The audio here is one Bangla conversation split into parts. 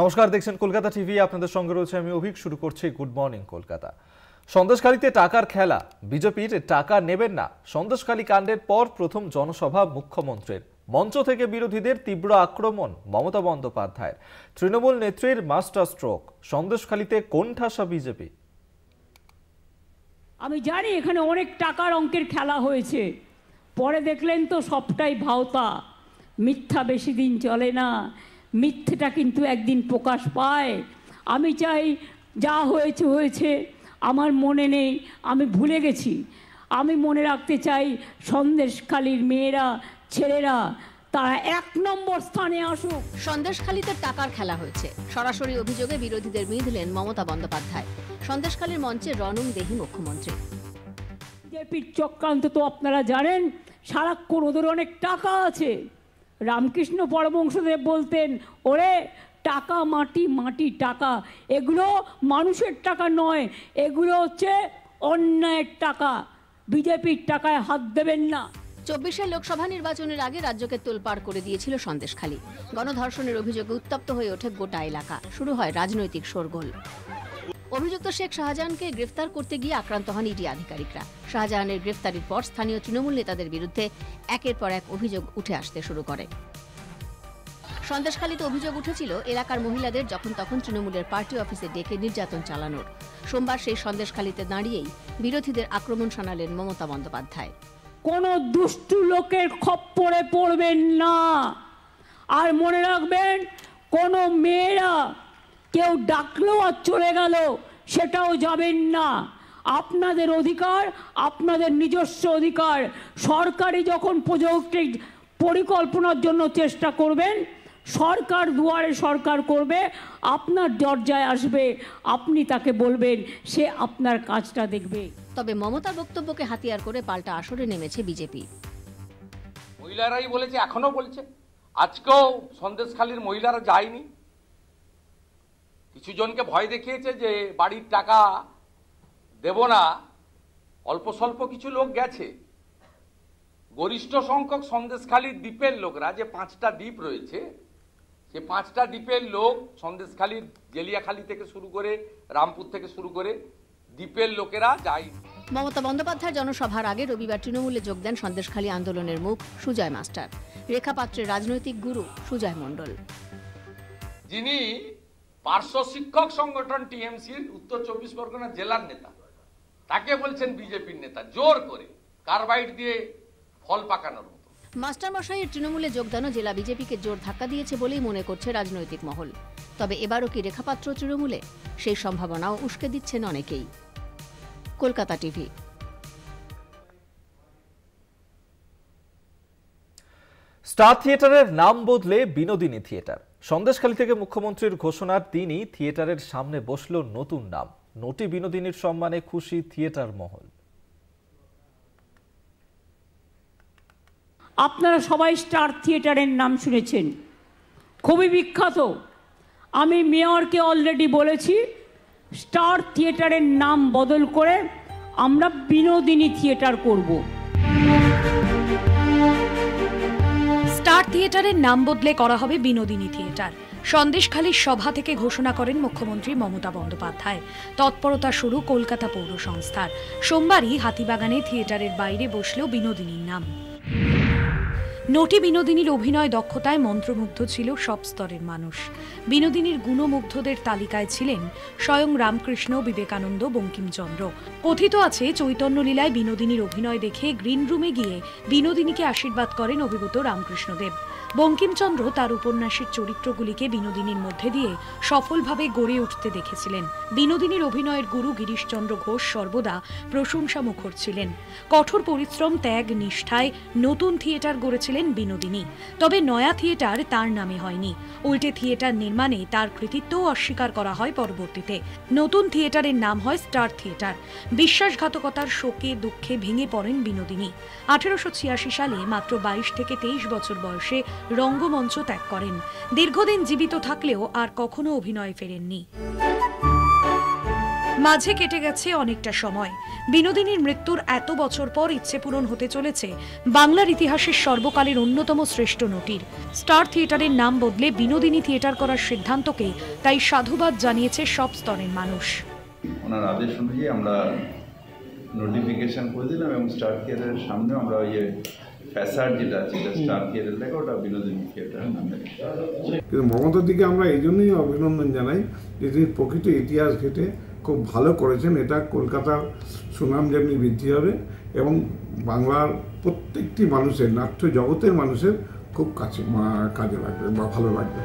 নমস্কার, দেখছেন কলকাতা টিভি। আপনাদের সঙ্গে রয়েছে আমি অভিক। শুরু করছি গুড মর্নিং কলকাতা। সন্দেশখালীতে টাকার খেলা, বিজেপির টাকা নেবেন না। সন্দেশখালী কাণ্ডের পর প্রথম জনসভা মুখ্যমন্ত্রীর। মঞ্চ থেকে বিরোধীদের তীব্র আক্রমণ মমতা বন্দ্যোপাধ্যায়ের। তৃণমূল নেত্রীর মাস্টার স্ট্রোক। সন্দেশখালীতে কোণঠাসা বিজেপি। আমি জানি এখানে অনেক টাকার অঙ্কের খেলা হয়েছে, পরে দেখলেন তো সবটাই ভাওতা। মিথ্যা বেশি দিন চলে না, মিথ্যেটা কিন্তু একদিন প্রকাশ পায়। আমি চাই যা হয়েছে হয়েছে, আমার মনে নেই, আমি ভুলে গেছি। আমি মনে রাখতে চাই সন্দেশখালীর মেয়েরা, ছেলেরা তারা ১ নম্বর স্থানে আসুক। সন্দেশখালীতে টাকার খেলা হয়েছে, সরাসরি অভিযোগে বিরোধীদের মিধলেন মমতা বন্দ্যোপাধ্যায়। সন্দেশখালীর মঞ্চে রণং দেহি মুখ্যমন্ত্রী। বিজেপির চক্রান্ত তো আপনারা জানেন, সারাক্ষণ ওদের অনেক টাকা আছে। রামকৃষ্ণ পরমহংসদেব বলতেন, ওরে টাকা মাটি, মাটি টাকা, এগুলো মানুষের টাকা নয়, এগুলো হচ্ছে অন্যায়ের টাকা। বিজেপির টাকায় হাত দেবেন না। ২৪ লোকসভা নির্বাচনের আগে রাজ্যকে তোলপাড় করে দিয়েছিল সন্দেশখালী। গণধর্ষণের অভিযোগে উত্তপ্ত হয়ে ওঠে গোটা এলাকা, শুরু হয় রাজনৈতিক শোরগোল। অভিযুক্ত শেখ শাহজাহানকে গ্রেফতার করতে গিয়ে আক্রান্ত হন ইডি আধিকারিকরা। শাহজাহানের গ্রেফতারির পর স্থানীয় তৃণমূল নেতাদের বিরুদ্ধে একের পর এক অভিযোগ উঠে আসতে শুরু করে। সন্দেশখালীতে অভিযোগ উঠেছিল এলাকার মহিলাদের যখন তখন তৃণমূলের পার্টি অফিসে ডেকে নির্যাতন চালানোর। সোমবার সেই সন্দেশখালীতে দাঁড়িয়েই বিরোধীদের আক্রমণ শোনালেন মমতা বন্দ্যোপাধ্যায়। কোনো দুষ্টু লোকের খপ্পরে পড়বেন না। আর মনে রাখবেন, কোনো মেয়েরা কেউ ডাকলেও আর চলে গেল সেটাও যাবেন না। আপনাদের অধিকার, আপনাদের নিজস্ব অধিকার। সরকারি যখন প্রজেক্ট পরিকল্পনার জন্য চেষ্টা করবেন, সরকার দুয়ারে সরকার করবে, আপনার দরজায় আসবে, আপনি তাকে বলবেন, সে আপনার কাজটা দেখবে। তবে মমতার বক্তব্যকে হাতিয়ার করে পাল্টা আসরে নেমেছে বিজেপি। মহিলারাই বলেছে, এখনো বলছে। আজকেও সন্দেশখালীর মহিলারা যায়নি। কিছু জনকে ভয় দেখিয়েছে যে বাড়ির টাকা দেব না, অল্প স্বল্প কিছু লোক গেছে। গরিষ্ঠ সংখ্যক সন্দেশখালীর দ্বীপের লোকরা, যে 5টা দ্বীপ রয়েছে, সে 5টা দ্বীপের লোক, সন্দেশখালীর জেলিয়াখালী থেকে শুরু করে রামপুর থেকে শুরু করে দ্বীপের লোকেরা যায়। মমতা বন্দ্যোপাধ্যায় জনসভার আগে রবিবার তৃণমূলে যোগ দেন সন্দেশখালী আন্দোলনের মুখ সুজয় মাস্টার, রেখা পাত্রের রাজনৈতিক গুরু সুজয় মণ্ডল, যিনি পার্শ্ব শিক্ষক সংগঠন টিএমসির উত্তর 24 পরগনা জেলার নেতা। তাকে বলছেন বিজেপির নেতা, জোর করে কার্বাইড দিয়ে ফল পাকানোর মতো। মাস্টার মশাইয়ের তৃণমূলে যোগদানও জেলা বিজেপিকে জোর ধাক্কা দিয়েছে বলেই মনে করছে রাজনৈতিক মহল। তবে এবারও কি রেখাপাত্র তৃণমূলে, সেই সম্ভাবনাও উস্কে দিচ্ছেন অনেকেই। কলকাতা টিভি। স্টার থিয়েটারের নাম বদলে বিনোদিনী থিয়েটার। সন্দেশখালী থেকে মুখ্যমন্ত্রীর ঘোষণার দিনই থিয়েটারের সামনে বসল নতুন নাম। নটি বিনোদিনীর সম্মানে খুশি থিয়েটার মহল। আপনারা সবাই স্টার থিয়েটারের নাম শুনেছেন, খুবই বিখ্যাত। আমি মেয়রকে অলরেডি বলেছি, স্টার থিয়েটারের নাম বদল করে আমরা বিনোদিনী থিয়েটার করব। স্টার থিয়েটারের নাম বদলে করা হবে বিনোদিনী থিয়েটার। সন্দেশখালীর সভা থেকে ঘোষণা করেন মুখ্যমন্ত্রী মমতা বন্দ্যোপাধ্যায়। তৎপরতা শুরু কলকাতা পৌর সংস্থার। সোমবারই হাতিবাগানে থিয়েটারের বাইরে বসলেও বিনোদিনীর নাম। নটি বিনোদিনীর অভিনয় দক্ষতায় মন্ত্রমুগ্ধ ছিল সব স্তরের মানুষ। বিনোদিনীর গুণমুগ্ধদের তালিকায় ছিলেন স্বয়ং রামকৃষ্ণ, বিবেকানন্দ, বঙ্কিমচন্দ্র। কথিত আছে, চৈতন্যলীলায় বিনোদিনীর অভিনয় দেখে গ্রিন রুমে গিয়ে বিনোদিনীকে আশীর্বাদ করেন অভিভূত রামকৃষ্ণদেব। বঙ্কিমচন্দ্র তার উপন্যাসের চরিত্রগুলিকে বিনোদিনীর মধ্যে দিয়ে সফলভাবে গড়ে উঠতে দেখেছিলেন। বিনোদিনীর অভিনয়ের গুরু গিরিশচন্দ্র ঘোষ সর্বদা প্রশংসা মুখর ছিলেন। কঠোর পরিশ্রম, ত্যাগ, নিষ্ঠায় নতুন থিয়েটার গড়েছিলেন বিনোদিনী। তবে নয়া থিয়েটার তার নামে হয়নি, উল্টে থিয়েটার নির্মাণে তার কৃতিত্বও অস্বীকার করা হয় পরবর্তীতে। নতুন থিয়েটারের নাম হয় স্টার থিয়েটার। বিশ্বাসঘাতকতার শোকে দুঃখে ভেঙে পড়েন বিনোদিনী। 1886 সালে মাত্র 22 থেকে 23 বছর বয়সে রঙ্গমঞ্চ ত্যাগ করেন। দীর্ঘদিন জীবিত থাকলেও আর কখনো অভিনয়ে ফেরেননি। মাঝে কেটে গেছে অনেকটা সময়। বিনোদিনীর মৃত্যুর এত বছর পর ইচ্ছে পূরণ হতে চলেছে বাংলার ইতিহাসের সর্বকালের অন্যতম শ্রেষ্ঠ নটির। স্টার থিয়েটারের নাম বদলে বিনোদিনী থিয়েটার করার সিদ্ধান্তকে তাই সাধুবাদ জানিয়েছে সব স্তরের মানুষ। ওনার আদেশ অনুযায়ী আমরা নোটিফিকেশন করে দিলাম এবং স্টার থিয়েটারের সামনে আমরা ওই যে ফ্যাসাড যেটা আছে স্টার থিয়েটার লেখা, ওটা বিনোদিনী থিয়েটার নামে। কিন্তু মমতার দিকে আমরা এই জন্যই অভিনন্দন জানাই যে তিনি প্রকৃত ইতিহাস ঘেঁটে খুব ভালো করেছেন। এটা কলকাতার সুনাম যেমনি বৃদ্ধি হবে এবং বাংলার প্রত্যেকটি মানুষের, নাট্য জগতের মানুষের খুব কাজে লাগবে বা ভালো লাগবে।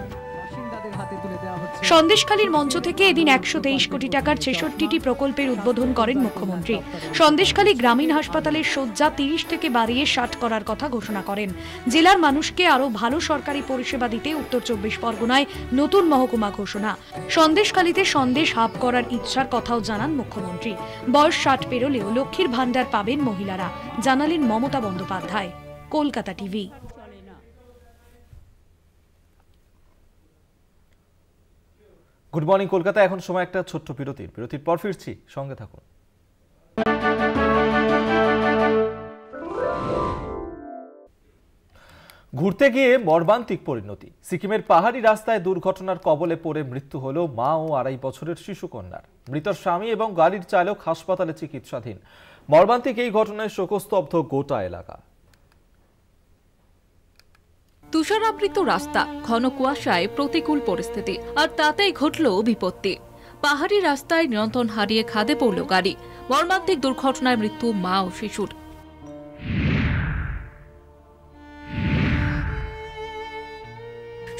সন্দেশখালীর মঞ্চ থেকে এদিন 123 কোটি টাকার 66টি প্রকল্পের উদ্বোধন করেন মুখ্যমন্ত্রী। সন্দেশখালী গ্রামীণ হাসপাতালের শয্যা 30 থেকে বাড়িয়ে 60 করার কথা ঘোষণা করেন। জেলার মানুষকে আরও ভালো সরকারি পরিষেবা দিতে উত্তর 24 পরগনায় নতুন মহকুমা ঘোষণা। সন্দেশখালীতে সন্দেশ হাব করার ইচ্ছার কথাও জানান মুখ্যমন্ত্রী। বয়স 60 পেরোলেও লক্ষ্মীর ভান্ডার পাবেন মহিলারা, জানালেন Mamata Bandyopadhyay. Kolkata TV. Good morning Kolkata. এখন সময় একটা ছোট্ট বিরতির পর ফিরছি, সঙ্গে থাকুন। ঘুরতে গিয়ে মর্মান্তিক পরিণতি। সিকিমের পাহাড়ি রাস্তায় দুর্ঘটনার কবলে পড়ে মৃত্যু হলো মা ও 2.5 বছরের শিশু কন্যার। মৃতর স্বামী এবং গাড়ির চালক হাসপাতালে চিকিৎসাধীন। মর্মান্তিক এই ঘটনায় শোকস্তব্ধ গোটা এলাকা। তুষারাবৃত রাস্তা, ঘন কুয়াশায় প্রতিকূল পরিস্থিতি, আর তাতেই ঘটল বিপত্তি। পাহাড়ি রাস্তায় নিয়ন্ত্রণ হারিয়ে খাদে পড়ল গাড়ি। মর্মান্তিক দুর্ঘটনায় মৃত্যু মা ও শিশুর।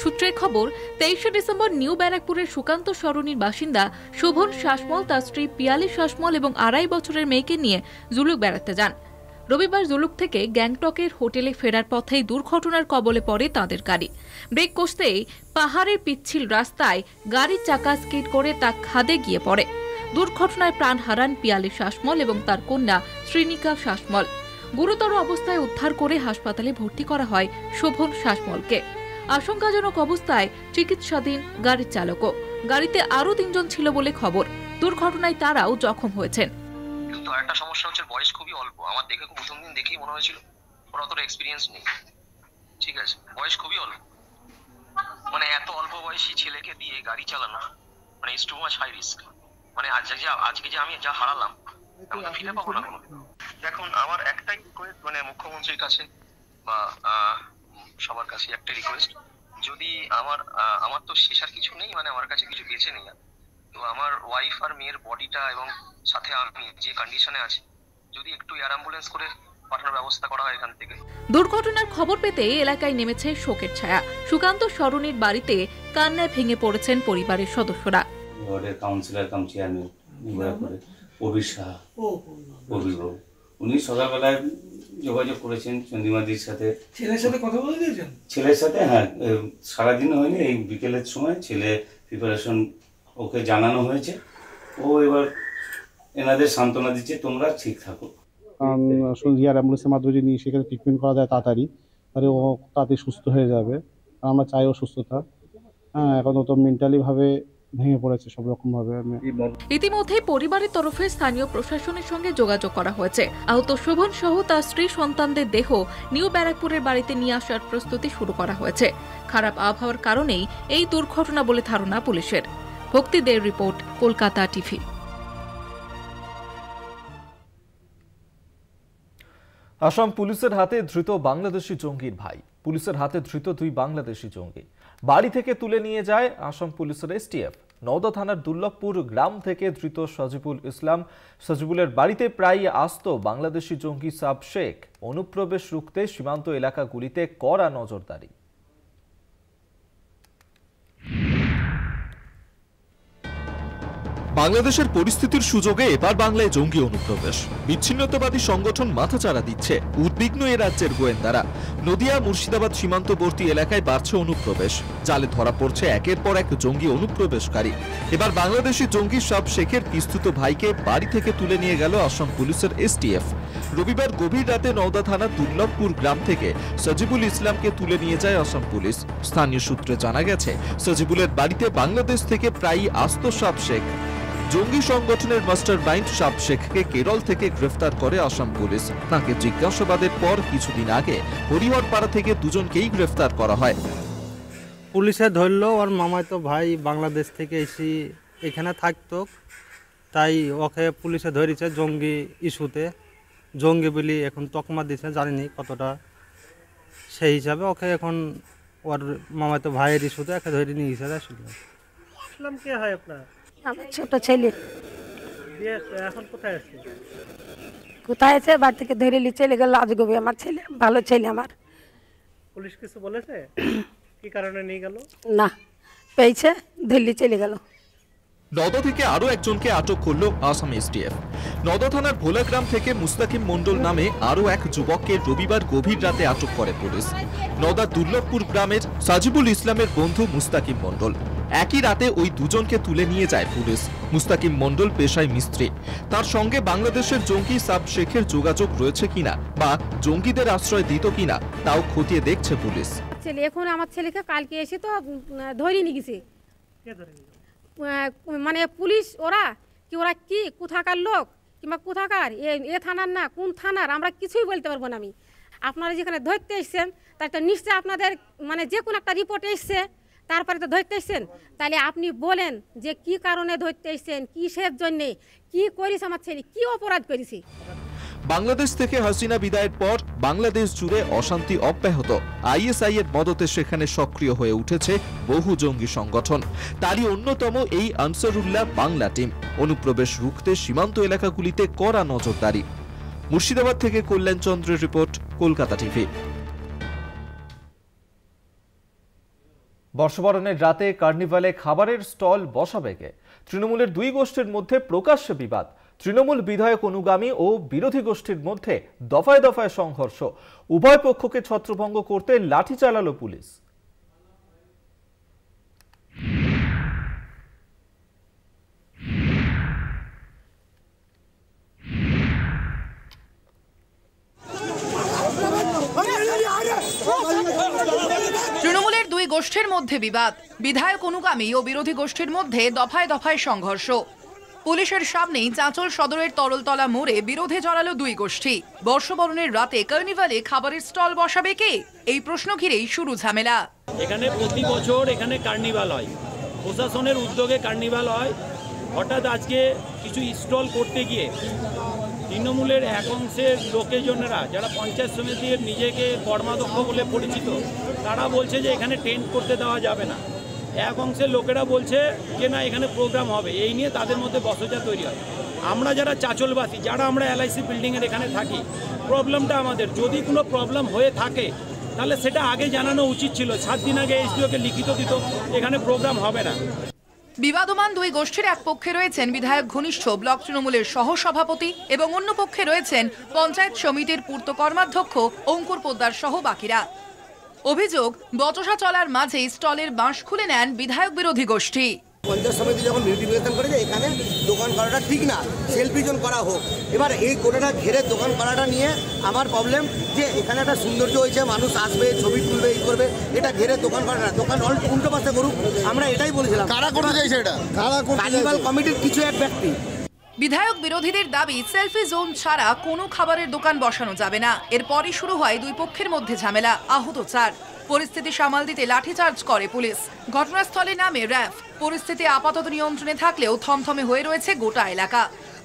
সূত্রের খবর, 23 ডিসেম্বর নিউ ব্যারাকপুরের সুকান্ত সরণির বাসিন্দা শোভন শাসমল তার স্ত্রী পিয়ালি শাসমল এবং 2.5 বছরের মেয়েকে নিয়ে জুলুক বেড়াতে যান। রবিবার জুলুক থেকে গ্যাংটকের হোটেলে ফেরার পথেই দুর্ঘটনার কবলে পড়ে তাদের গাড়ি। ব্রেক কষতেই পাহাড়ের পিচ্ছিল রাস্তায় গাড়ির চাকা স্কিড করে তা খাদে গিয়ে পড়ে। দুর্ঘটনায় প্রাণ হারান পিয়ালি শাসমল এবং তার কন্যা শ্রীনিকা শাসমল। গুরুতর অবস্থায় উদ্ধার করে হাসপাতালে ভর্তি করা হয় শোভন শাসমলকে। আশঙ্কাজনক অবস্থায় চিকিৎসাধীন গাড়ির চালকও। গাড়িতে আরও 3 জন ছিল বলে খবর। দুর্ঘটনায় তারাও জখম হয়েছেন। কিন্তু একটা সমস্যা হচ্ছে বয়স খুবই অল্প। আমার দেখে প্রথম দিন দেখেই মনে হয়েছিল ওর অতটা এক্সপিরিয়েন্স নেই। ঠিক আছে, বয়স খুবই অল্প, মানে এত অল্প বয়সী ছেলেকে দিয়ে গাড়ি চালানো মানে is too much high risk. মানে আজকে যে আমি যা হারালাম আমি তো ফিরে পাবো না কোনো। দেখুন, আমার একটাই রিকোয়েস্ট, মানে মুখ্যমন্ত্রীর কাছে বা সবার কাছে একটা রিকোয়েস্ট, যদি আমার তো শেষার কিছু নেই, মানে আমার কাছে কিছু বেঁচে নেই, তো আমার ওয়াইফ আর মেয়ের বডিটা এবং সাথে আমি যে কন্ডিশনে আছি, যদি একটু এয়ার অ্যাম্বুলেন্স করে পাঠানোর ব্যবস্থা করা হয় এখান থেকে। দুর্ঘটনার খবর পেতে এলাকায় নেমেছে শোকের ছায়া। সুকান্ত সরণির বাড়িতে কান্নায় ভেঙে পড়েছেন পরিবারের সদস্যরা। ওয়ার্ডের কাউন্সিলর কাম চেয়ারম্যান প্রবীর সাহা, উনি সকালবেলায় যোগাযোগ করেছেন চন্দ্রিমাদির সাথে। ছেলের সাথে কথা বলে দিয়েছেন? ছেলের সাথে, হ্যাঁ, সারাদিন হয়নি, এই বিকেলের সময় ছেলে প্রিপারেশন ওকে জানানো হয়েছে। ও এবার এনাদের সান্ত্বনা দিচ্ছে, তোমরা ঠিক থাকো। কারণ এয়ার অ্যাম্বুলেন্সের মাধ্যমে নিয়ে সেখানে ট্রিটমেন্ট করা যায় তাড়াতাড়ি, তাহলে ও তাড়াতাড়ি সুস্থ হয়ে যাবে। আমরা চাই ও সুস্থতা। হ্যাঁ, এখন ও তো মেন্টালিভাবে ভেঙে পড়েছে সব রকম ভাবে। ইতিমধ্যে পরিবারের তরফে স্থানীয় প্রশাসনের সঙ্গে যোগাযোগ করা হয়েছে। আহত শোভন সহ তার স্ত্রী সন্তানদের দেহ নিউ ব্যারাকপুরের বাড়িতে নিয়ে আসার প্রস্তুতি শুরু করা হয়েছে। খারাপ আবহাওয়ার কারণেই এই দুর্ঘটনা বলে ধারণা পুলিশের। ভক্তি দের রিপোর্ট, কলকাতা টিভি। আসাম পুলিশের হাতে ধৃত বাংলাদেশি জঙ্গির ভাই। পুলিশের হাতে ধৃত 2 বাংলাদেশি জঙ্গি বাড়ি থেকে তুলে নিয়ে যায় আসাম পুলিশের এসটিএফ। নওদা থানার দুর্লভপুর গ্রাম থেকে ধৃত সজিবুল ইসলাম। সজিবুলের বাড়িতে প্রায় আসত বাংলাদেশি জঙ্গি সাব শেখ। অনুপ্রবেশ রুখতে সীমান্ত এলাকাগুলিতে কড়া নজরদারি। বাংলাদেশের পরিস্থিতির সুযোগে এবার বাংলায় জঙ্গি অনুপ্রবেশ। বিচ্ছিন্নতাবাদী সংগঠন মাথাচাড়া দিচ্ছে। উদ্বিগ্ন এ রাজ্যের গোয়েন্দারা। নদিয়া মুর্শিদাবাদ সীমান্তবর্তী এলাকায় বাড়ছে অনুপ্রবেশ। জালে ধরা পড়ছে একের পর এক জঙ্গি অনুপ্রবেশকারী। এবার বাংলাদেশি জঙ্গি সাব শেখের পিস্তুত ভাইকে বাড়ি থেকে তুলে নিয়ে গেল আসাম পুলিশের এসটিএফ। রবিবার গভীর রাতে নওদা থানার দুর্লভপুর গ্রাম থেকে সজিবুল ইসলামকে তুলে নিয়ে যায় আসাম পুলিশ। স্থানীয় সূত্রে জানা গেছে, সজিবুলের বাড়িতে বাংলাদেশ থেকে প্রায়ই আসত সাব শেখ। জঙ্গি সংগঠনের মাস্টার মাইন্ড সাব শেখকে কেরল থেকে গ্রেফতার করে আসাম পুলিশ। তাকে জিজ্ঞাসাবাদের পর কিছুদিন আগে হরিহরপাড়া থেকে দুজনকেই গ্রেফতার করা হয়। পুলিশে ধরলো, ওর মামাতো ভাই বাংলাদেশ থেকে এসে এখানে থাকতো, তাই ওকে পুলিশে ধরেছে জঙ্গি ইস্যুতে। জঙ্গি বলি এখন তকমা দিছে, জানিনি কতটা, সেই হিসাবে ওকে এখন ওর মামাতো ভাইয়ের ইস্যুতে একে ধরে নিয়ে গেছে। ইসলাম কে হয় আপনার? আমার ছোট ছেলে। এখন কোথায় আছে? কোথায় আছে? বাড়ি থেকে ধরে নিয়ে চলে গেল আজগবি। আমার ছেলে ভালো ছেলে আমার। পুলিশ কিছু বলেছে কি কারণে নিয়ে গেল? না, পেয়েছে, ধরে চলে গেল। নওদা থেকে আরো একজনকে আটক করলো আসাম এসটিএফ। নওদা থানার ভোলাগ্রাম থেকে মুস্তাকিম মন্ডল নামে আরো এক যুবককে রবিবার গভীর রাতে আটক করে পুলিশ। নওদা দুর্লভপুর গ্রামের সাজিবুল ইসলামের বন্ধু মুস্তাকিম মন্ডল। একই রাতে ওই দুজনকে তুলে নিয়ে যায় পুলিশ। মুস্তাকিম মন্ডল পেশায় মিস্ত্রি। তার সঙ্গে বাংলাদেশের জঙ্গি সাব শেখের যোগাযোগ রয়েছে কিনা বা জঙ্গিদের আশ্রয় দিত কিনা তাও খতিয়ে দেখছে পুলিশ। এখন আমার ছেলেকে কালকে এসে তো ধরে নিয়ে গেছে, মানে পুলিশ। ওরা কি কোথাকার লোক কিংবা কোথাকার এ থানার না কোন থানার আমরা কিছুই বলতে পারবো না। আমি আপনারা যেখানে ধরতে এসছেন তার একটা নিশ্চয় আপনাদের মানে যে কোনো একটা রিপোর্ট এসছে, তারপরে তো ধরতে এসছেন, তাহলে আপনি বলেন যে কি কারণে ধরতে এসছেন, কিসের জন্যে, কি করিস আমার ছেলে, কি অপরাধ করেছি। বাংলাদেশ থেকে হাসিনা বিদায়ের পর বাংলাদেশ জুড়ে অশান্তি অব্যাহত। আইএসআই এর মদতে সেখানে সক্রিয় হয়ে উঠেছে বহু জঙ্গি সংগঠন। তারই অন্যতম এই আনসারুল্লাহ বাংলা টিম। অনুপ্রবেশ রুখতে সীমান্ত এলাকাগুলিতে কড়া নজরদারি। মুর্শিদাবাদ থেকে কল্যাণ চন্দ্রের রিপোর্ট, কলকাতা টিভি। বর্ষবরণের রাতে কার্নিভালে খাবারের স্টল বসাবে কে? তৃণমূলের দুই গোষ্ঠীর মধ্যে প্রকাশ্যে বিবাদ। তৃণমূল বিধায়ক অনুগামী ও বিরোধী গোষ্ঠীর মধ্যে দফায় দফায় সংঘর্ষ। উভয় পক্ষকে ছত্রভঙ্গ করতে লাঠি চালালো পুলিশ। তৃণমূলের দুই গোষ্ঠীর মধ্যে বিবাদ। বিধায়ক অনুগামী ও বিরোধী গোষ্ঠীর মধ্যে দফায় দফায় সংঘর্ষ। পুলিশের সামনেই চাঁচল সদরের তরলতলা মোড়ে বিরোধে জড়ালো দুই গোষ্ঠী। বর্ষবরণের রাতে কার্নিভালে খাবারের স্টল বসাবে কে? এই প্রশ্ন ঘিরেই শুরু ঝামেলা। এখানে প্রতি বছর এখানে কার্নিভাল হয়, প্রশাসনের উদ্যোগে কার্নিভাল হয়। হঠাৎ আজকে কিছু স্টল করতে গিয়ে তৃণমূলের এক অংশের লোকজনেরা যারা পঞ্চায়েত সমিতির নিজেকে কর্মাধ্যক্ষ বলে পরিচিত, তারা বলছে যে এখানে টেন্ট করতে দেওয়া যাবে না। এক অংশের লোকেরা বলছে যে না এখানে প্রোগ্রাম হবে। এই নিয়ে তাদের মধ্যে বচসা তৈরি হয়। আমরা যারা চাঁচলবাসী, যারা আমরা এলআইসি বিল্ডিংয়ের এখানে থাকি, প্রবলেমটা আমাদের, যদি কোনো প্রবলেম হয়ে থাকে তাহলে সেটা আগে জানানো উচিত ছিল। 7 দিন আগে এসডিওকে লিখিত দিত এখানে প্রোগ্রাম হবে না। বিবাদমান দুই গোষ্ঠীর এক পক্ষে রয়েছেন বিধায়ক ঘনিষ্ঠ ব্লক তৃণমূলের সহসভাপতি এবং অন্য পক্ষে রয়েছেন পঞ্চায়েত সমিতির পূর্ত কর্মাধ্যক্ষ অঙ্কুর পোদ্দার সহ বাকিরা। অভিযোগ, বচসা চলার মাঝেই স্টলের বাঁশ খুলে নেন বিধায়ক বিরোধী গোষ্ঠী। পঞ্চায়েত সমিতি যখন নির্দেশন করেছে এখানে দোকান করাটা ঠিক না, সেলফি জোন করা হোক। এবার এই গোটাটা ঘেরে দোকান করাটা নিয়ে আমার প্রবলেম যে এখানে একটা সৌন্দর্য হয়েছে, মানুষ আসবে, ছবি তুলবে, এই করবে, এটা ঘেরে দোকান করা না। দোকান উল্টো পাশে করুক, আমরা এটাই বলেছিলাম। কারা করতে চাইছে এটা? কার্নিভাল কমিটির কিছু এক ব্যক্তি। বিধায়ক বিরোধীদের দাবি সেলফি জোন ছাড়া কোনো খাবারের দোকান বসানো যাবে না। এরপরই শুরু হয় দুই পক্ষের মধ্যে ঝামেলা, আহত 4। পরিস্থিতি সামাল দিতে লাঠিচার্জ করে পুলিশ। ঘটনাস্থলে নামে র্যাব। পরিস্থিতি আপাতত নিয়ন্ত্রণে থাকলেও থমথমে হয়ে রয়েছে গোটা এলাকা।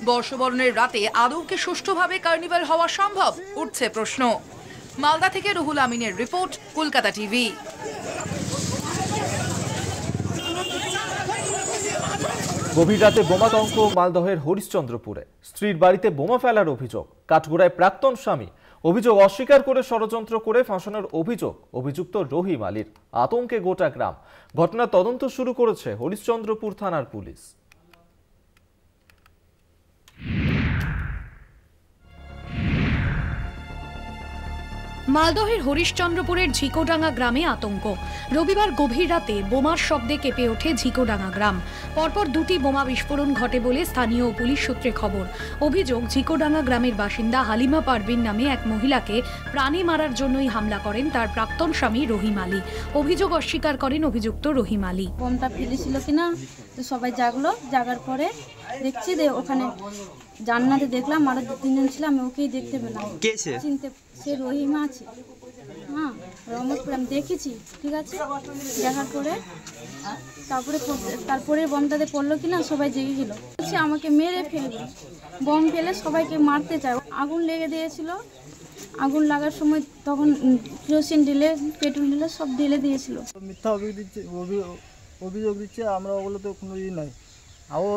বর্ষবরণের রাতে আদৌ কি সুষ্ঠুভাবে কার্নিভাল হওয়া সম্ভব? উঠছে প্রশ্ন। মালদা থেকে রুহুল আমিনের রিপোর্ট, কলকাতা টিভি। গভীর রাতে বোমাতঙ্ক মালদহের হরিশ্চন্দ্রপুরে। স্ত্রীর বাড়িতে বোমা ফেলার অভিযোগ। কাঠগোড়ায় প্রাক্তন স্বামী। অভিযোগ অস্বীকার করে ষড়যন্ত্র করে ফাঁসানোর অভিযোগ অভিযুক্ত রহিম আলীর। আতঙ্কে গোটা গ্রাম। ঘটনার তদন্ত শুরু করেছে হরিশ্চন্দ্রপুর থানার পুলিশ। মালদহের হরিশ্চন্দ্রপুরের ঝিকোডাঙ্গা গ্রামে আতঙ্ক। রবিবার গভীর রাতে বোমার শব্দে কেঁপে ওঠে ঝিকোডাঙ্গা গ্রাম। পরপর 2টি বোমা বিস্ফোরণ ঘটে বলে স্থানীয় পুলিশ সূত্রে খবর। অভিযোগ, ঝিকোডাঙ্গা গ্রামের বাসিন্দা হালিমা পারভিন নামে এক মহিলাকে প্রাণে মারার জন্যই হামলা করেন তার প্রাক্তন স্বামী রহিম আলী। অভিযোগ অস্বীকার করেন অভিযুক্ত রহিম আলী। বোমটা ফেলেছিল কিনা তো সবাই জাগলো, জাগার পরে দেখছি যে ওখানে জান্নাতে দেখলাম আরো 2-3 জন ছিল, আমি ওকেই দেখতে পেলাম। কে সে? চিনতে, সে রহিমা আছে। হ্যাঁ, রহমতপুর আমি দেখেছি, ঠিক আছে। দেখার পরে তারপরে বমটাতে পড়লো কিনা সবাই জেগে গেল, আমাকে মেরে ফেলবে, বম ফেলে সবাইকে মারতে চায়। আগুন লেগে দিয়েছিল, আগুন লাগার সময় তখন কেরোসিন ঢেলে, পেট্রোল ঢেলে সব ঢেলে দিয়েছিল। মিথ্যা অভিযোগ দিচ্ছে, আমরা ওগুলো তো কোনো ই নাই। ও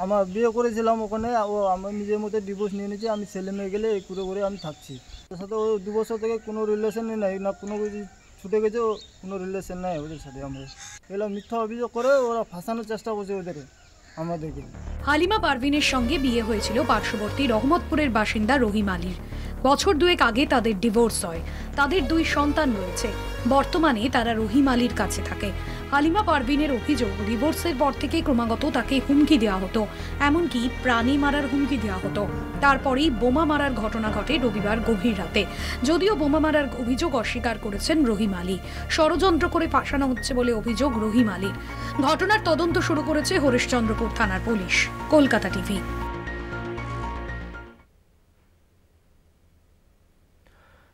আমার বিয়ে করেছিলাম ওখানে, ও আমার নিজের মধ্যে ডিভোর্স নিয়ে নিয়েছে, আমি ছেলে মেয়ে গেলে এই করে আমি থাকছি। ওর সাথে ও 2 বছর থেকে কোনো রিলেশনই নাই, না কোনো কিছু ছুটে গেছে, কোনো রিলেশন নাই ওদের সাথে। আমরা এগুলো মিথ্যা অভিযোগ করে ওরা ফাঁসানোর চেষ্টা করছে ওদের আমাদেরকে। হালিমা পারভিনের সঙ্গে বিয়ে হয়েছিল পার্শ্ববর্তী রহমতপুরের বাসিন্দা রহিম আলীর। বছর 2 আগে তাদের ডিভোর্স হয়। তাদের 2 সন্তান রয়েছে। বর্তমানে তারা রহিম আলীর কাছে থাকে। হালিমা পারভিনের অভিযোগ, ডিভোর্সের পর থেকে ক্রমাগত তাকে হুমকি দেওয়া হতো, এমনকি প্রাণী মারার হুমকি দেওয়া হতো। তারপরেই বোমা মারার ঘটনা ঘটে রবিবার গভীর রাতে। যদিও বোমা মারার অভিযোগ অস্বীকার করেছেন রহিম আলী। ষড়যন্ত্র করে ফাঁসানো হচ্ছে বলে অভিযোগ রহিম আলীর। ঘটনার তদন্ত শুরু করেছে হরিশ্চন্দ্রপুর থানার পুলিশ। কলকাতা টিভি।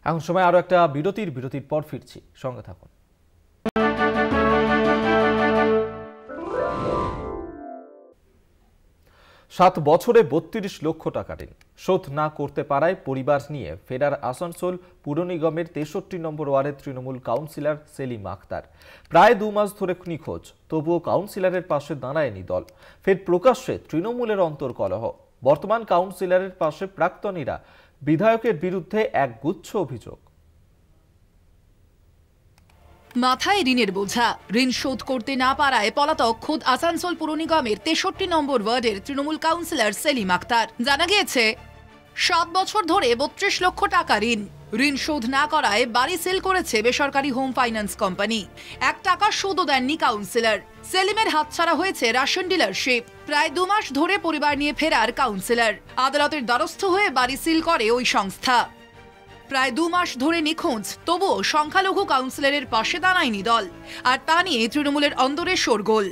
এখন সময় আরো একটা বিরতির পর ফিরছি, সঙ্গে থাকুন। 7 বছরে 32 লক্ষ টাকা ঋণ শোধ না করতে পারায় পরিবার নিয়ে ফেরার আসানসোল পুর নিগমের 63 নম্বর ওয়ার্ডের তৃণমূল কাউন্সিলর সেলিম আক্তার। প্রায় 2 মাস ধরে নিখোঁজ, তবুও কাউন্সিলরের পাশে দাঁড়ায়নি দল। ফের প্রকাশ্যে তৃণমূলের অন্তর্কলহ। বর্তমান কাউন্সিলরের পাশে প্রাক্তনীরা। বিধায়কের বিরুদ্ধে এক গুচ্ছ অভিযোগ। মাথায় ঋণের বোঝা, ঋণ শোধ করতে না পারায় পলাতক খোদ আসানসোল পুর নিগমের 63 নম্বর ওয়ার্ডের তৃণমূল কাউন্সিলর সেলিম আক্তার। জানা গিয়েছে 7 বছর ধরে 32 লক্ষ টাকা ঋণ শোধ না করায় বাড়ি সেল করেছে বেসরকারি হোম ফাইন্যান্স কোম্পানি। 1 টাকা সুদও দেননি কাউন্সিলর। সেলিমের হাতছাড়া হয়েছে রেশন ডিলারশিপ। প্রায় 2 মাস ধরে পরিবার নিয়ে ফেরার কাউন্সিলর। আদালতের দ্বারস্থ হয়ে বাড়ি সিল করে ওই সংস্থা। প্রায় 2 মাস ধরে নিখোঁজ, তবুও সংখ্যালঘু কাউন্সিলরের পাশে দাঁড়ায়নি দল। আর তা নিয়ে তৃণমূলের অন্দরে শোরগোল।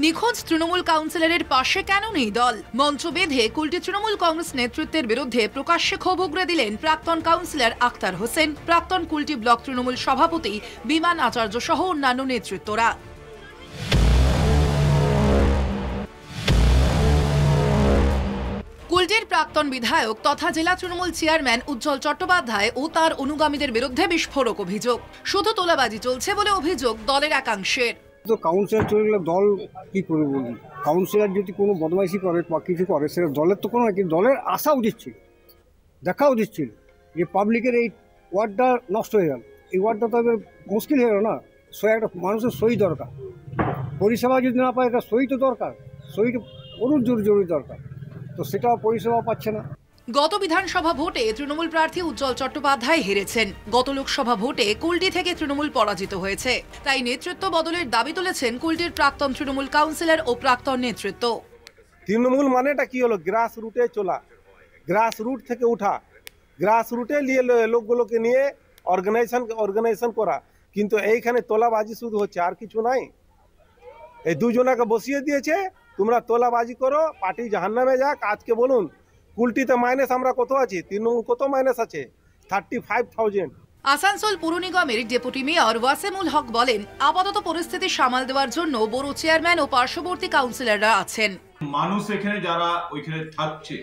নিখোঁজ তৃণমূল কাউন্সিলরের পাশে কেন নেই দল? মঞ্চ বেঁধে কুলটি তৃণমূল কংগ্রেস নেতৃত্বের বিরুদ্ধে প্রকাশ্যে ক্ষোভ উগরে দিলেন প্রাক্তন কাউন্সিলর আক্তার হোসেন, প্রাক্তন কুলটি ব্লক তৃণমূল সভাপতি বিমান আচার্য সহ অন্যান্য নেতৃত্বরা। কুলটির প্রাক্তন বিধায়ক তথা জেলা তৃণমূল চেয়ারম্যান উজ্জ্বল চট্টোপাধ্যায় ও তার অনুগামীদের বিরুদ্ধে বিস্ফোরক অভিযোগ। শুধু তোলাবাজি চলছে বলে অভিযোগ দলের একাংশের। তো কাউন্সিলর চলে গেলে দল কি করবে বলি? কাউন্সিলর যদি কোনো বদমাইশি করে বা কিছু করে, সেটা দলের তো কোনো, দলের আসা উচিত ছিল, দেখা উচিত ছিল যে পাবলিকের এই ওয়ার্ডটা নষ্ট হয়ে গেল, এই ওয়ার্ডটা তো মুশকিল হয়ে গেল না। একটা মানুষের সই দরকার, পরিষেবা যদি না পায় এটা সই তো দরকার, সইটা অনেক জরুরি দরকার, তো সেটা পরিষেবা পাচ্ছে না। গত বিধানসভা ভোটে তৃণমূল প্রার্থী উজ্জ্বল চট্টোপাধ্যায় হেরেছেন। গত লোকসভা ভোটে কুলটি থেকে তৃণমূল পরাজিত হয়েছে। তাই নেতৃত্ব বদলের দাবি তুলেছেন কুলটির প্রাক্তন তৃণমূল কাউন্সিলর ও প্রাক্তন নেতৃত্ব। তৃণমূল মানেটা কি হলো? গ্রাস রুটে চলা, গ্রাস রুট থেকে উঠা, গ্রাস রুটে নিয়ে লোকগুলোকে নিয়ে অর্গানাইজেশন করা। কিন্তু এইখানে তোলাবাজি শুধু হচ্ছে, আর কিছু নাই। এই দুজনাকে বসিয়ে দিয়েছে, তোমরা তোলাবাজি করো, পার্টি জাহান্নামে যাক। আজকে বলুন কুলটিতে মাইনাস আমরা কত আছি, তৃণমূল কত মাইনাস আছে? 35,000। আসানসোল পুর নিগমের ডেপুটি মেয়র ওয়াসেমুল হক বলেন, আপাতত পরিস্থিতি সামাল দেওয়ার জন্য বড় চেয়ারম্যান ও পার্শ্ববর্তী কাউন্সিলররা আছেন। মানুষ এখানে যারা ওইখানে থাকছে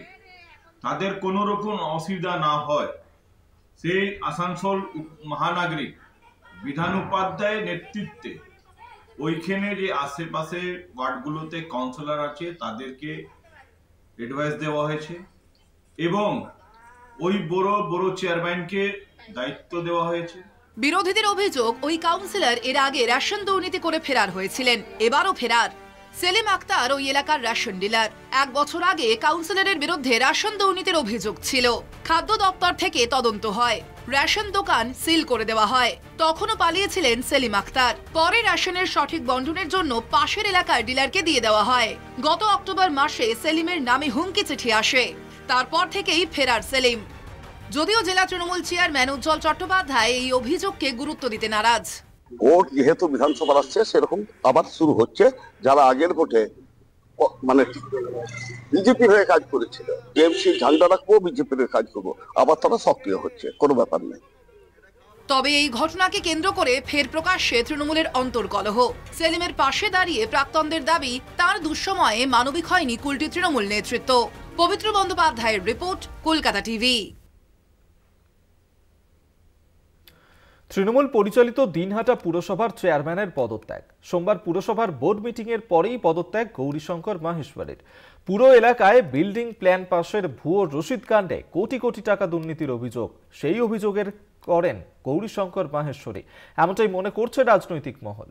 তাদের কোনো রকম অসুবিধা না হয়, সেই আসানসোল মহানাগরিক বিধান উপাধ্যায়ের নেতৃত্বে ওইখানে যে আশেপাশে ওয়ার্ডগুলোতে কাউন্সিলর আছে তাদেরকে অ্যাডভাইস দেওয়া হয়েছে এবং ওই বড় চেয়ারম্যানকে দায়িত্ব দেওয়া হয়েছে। বিরোধীদের অভিযোগ, ওই কাউন্সিলর এর আগে রেশন দুর্নীতি করে ফেরার হয়েছিলেন, এবারও ফেরার। সেলিম আক্তার ওই এলাকার রেশন ডিলার। 1 বছর আগে কাউন্সিলরের বিরুদ্ধে রেশন দুর্নীতির অভিযোগ ছিল। খাদ্য দপ্তর থেকে তদন্ত হয়, রেশন দোকান সিল করে দেওয়া হয়। তখনও পালিয়েছিলেন সেলিম আক্তার। পরে রেশনের সঠিক বন্টনের জন্য পাশের এলাকার ডিলারকে দিয়ে দেওয়া হয়। গত অক্টোবর মাসে সেলিমের নামে হুমকি চিঠি আসে। তারপর থেকেই ফেরার সেলিম। যদিও জেলা তৃণমূল চেয়ারম্যান উজ্জ্বল চট্টোপাধ্যায় এই অভিযোগকে গুরুত্ব দিতে নারাজ। ভোট যেহেতু বিধানসভা আসছে সেরকম আবার শুরু হচ্ছে। যারা আগের ভোটে মানে বিজেপির হয়ে কাজ করেছিল, টিএমসি ঝান্ডা রাখবো, বিজেপির হয়ে কাজ করবো, আবার তারা সক্রিয় হচ্ছে, কোনো ব্যাপার নেই। তবে এই ঘটনাকে কেন্দ্র করে ফের প্রকাশ্যে তৃণমূলের অন্তর্কলহ। সেলিমের পাশে দাঁড়িয়ে প্রাক্তনদের দাবি তার দুঃসময়ে মানবিক হয়নি কুলটি তৃণমূল নেতৃত্ব। পবিত্র বন্দ্যোপাধ্যায়ের রিপোর্ট, কলকাতা টিভি। তৃণমূল পরিচালিত দিনহাটা পুরসভার চেয়ারম্যানের পদত্যাগ। সোমবার পুরসভার বোর্ড মিটিংয়ের পরেই পদত্যাগ গৌরীশঙ্কর মাহেশ্বরের। পুরো এলাকায় বিল্ডিং প্ল্যান পাশের ভুয়ো রসিদ কাণ্ডে কোটি কোটি টাকা দুর্নীতির অভিযোগ। সেই অভিযোগের করেন গৌরীশঙ্কর মাহেশ্বরী, এমনটাই মনে করছে রাজনৈতিক মহল।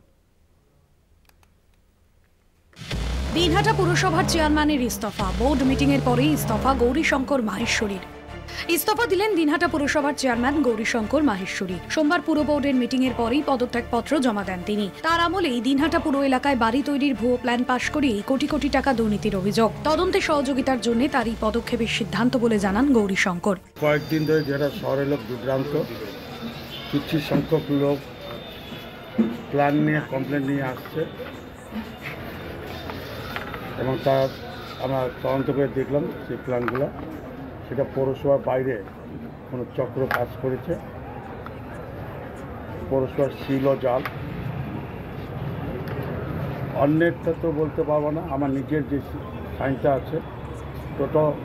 দিনহাটা পুরসভার চেয়ারম্যানের ইস্তফা। বোর্ড মিটিংয়ের পরেই ইস্তফা গৌরীশঙ্কর মাহেশ্বরীর। ইস্তফা দিলেন দিনহাটা পুরসভার চেয়ারম্যান গৌরীশঙ্কর মাহেশ্বরী। সোমবার পুর বোর্ডের মিটিংয়ের পরেই পদত্যাগপত্র জমা দেন তিনি। তার আমলেই দিনহাটা পুর এলাকায় বাড়ি তৈরির ভুয়ো প্ল্যান পাশ করিয়ে কোটি কোটি টাকা দুর্নীতির অভিযোগ। তদন্তে সহযোগিতার জন্য তারই পদক্ষেপের সিদ্ধান্ত বলে জানান গৌরীশঙ্কর। কয়েকদিন ধরে যারা শহরের লোক বিভ্রান্ত, কিছু সংখ্যক লোক প্ল্যান নিয়ে কমপ্লেন নিয়ে আসছে এবং তার আমরা তদন্ত করে দেখলাম সেই প্ল্যানগুলো সেটা পৌরসভার বাইরে কোনো চক্র কাজ করেছে। পৌরসভার শিল জাল, অন্যেরটা তো বলতে পারবো না, আমার নিজের যে সাইনটা আছে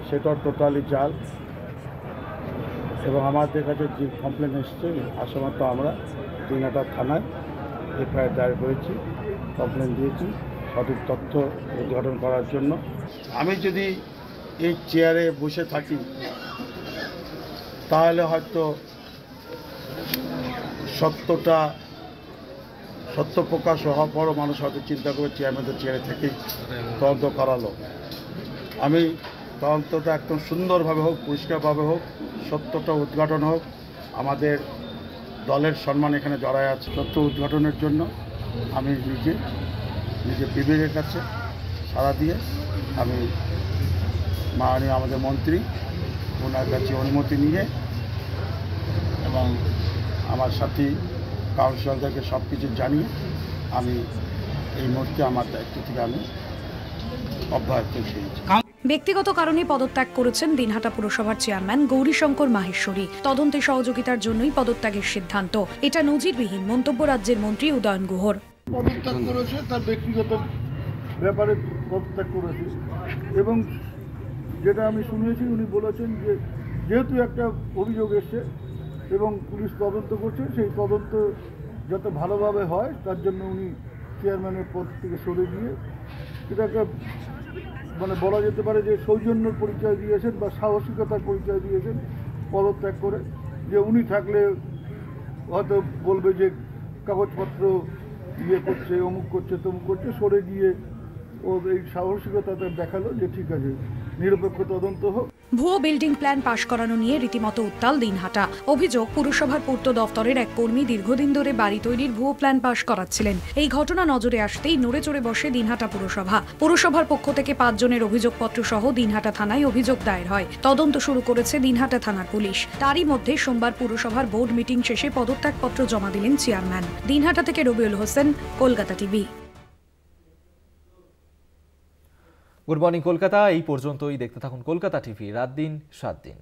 সেটা টোটালি জাল। এবং আমাদের কাছে যে কমপ্লেন এসছে আসামাত্র আমরা দিনহাটা থানায় এফআইআর দায়ের করেছি, কমপ্লেন দিয়েছি সঠিক তথ্য উদ্ঘাটন করার জন্য। আমি যদি এই চেয়ারে বসে থাকি তাহলে হয়তো সত্য প্রকাশ হওয়ার পরও মানুষ হয়তো চিন্তা করে চেয়ারম্যানের চেয়ারে থেকেই তদন্ত করালো। আমি তদন্তটা একদম সুন্দরভাবে হোক, পরিষ্কারভাবে হোক, সত্যটা উদ্ঘাটন হোক। আমাদের দলের সম্মান এখানে জড়ায় আছে। তথ্য উদ্ঘাটনের জন্য আমি নিজে বিবেকের কাছে সাড়া দিয়ে আমি মাননীয় আমাদের মন্ত্রী ওনার কাছে অনুমতি নিয়ে এবং আমার সাথী কাউন্সিলরদেরকে সব কিছু জানিয়ে আমি এই মুহূর্তে আমার দায়িত্ব থেকে আমি অব্যাহত পেয়েছি। ব্যক্তিগত কারণে পদত্যাগ করেছেন দিনহাটা পুরসভার চেয়ারম্যান গৌরীশঙ্কর মাহেশ্বরী। তদন্তে সহযোগিতার জন্যই পদত্যাগের সিদ্ধান্ত। এটা নজিরবিহীন মন্তব্য রাজ্যের মন্ত্রী উদয়ন গুহর। পদত্যাগ করেছে তার ব্যক্তিগত ব্যাপারে পদত্যাগ করেছে এবং যেটা আমি শুনেছি উনি বলেছেন যে যেহেতু একটা অভিযোগ এসছে এবং পুলিশ তদন্ত করছে, সেই তদন্ত যাতে ভালোভাবে হয় তার জন্য উনি চেয়ারম্যানের পদ থেকে সরে গিয়ে এটাকে মানে বলা যেতে পারে যে সৌজন্যের পরিচয় দিয়েছেন বা সাহসিকতার পরিচয় দিয়েছেন পদত্যাগ করে। যে উনি থাকলে হয়তো বলবে যে কাগজপত্র করছে, অমুক করছে, তমুক করছে, সরে গিয়ে ও এই সাহসিকতাটা দেখালো যে ঠিক আছে নিরপেক্ষ তদন্ত হোক। ভুয়ো বিল্ডিং প্ল্যান পাশ করানো নিয়ে রীতিমতো উত্তাল দিনহাটা। অভিযোগ, পুরসভার পূর্ত দফতরের এক কর্মী দীর্ঘদিন ধরে বাড়ি তৈরির ভুয়ো প্ল্যান পাশ করাচ্ছিলেন। এই ঘটনা নজরে আসতেই নড়ে চড়ে বসে দিনহাটা পুরসভা। পুরসভার পক্ষ থেকে 5 জনের অভিযোগপত্র সহ দিনহাটা থানায় অভিযোগ দায়ের হয়। তদন্ত শুরু করেছে দিনহাটা থানার পুলিশ। তারই মধ্যে সোমবার পুরসভার বোর্ড মিটিং শেষে পদত্যাগপত্র জমা দিলেন চেয়ারম্যান। দিনহাটা থেকে Rabiul Hossain, Kolkata TV. Good morning Kolkata এই পর্যন্তই। দেখতে থাকুন কলকাতা টিভি, রাত দিন 7 দিন।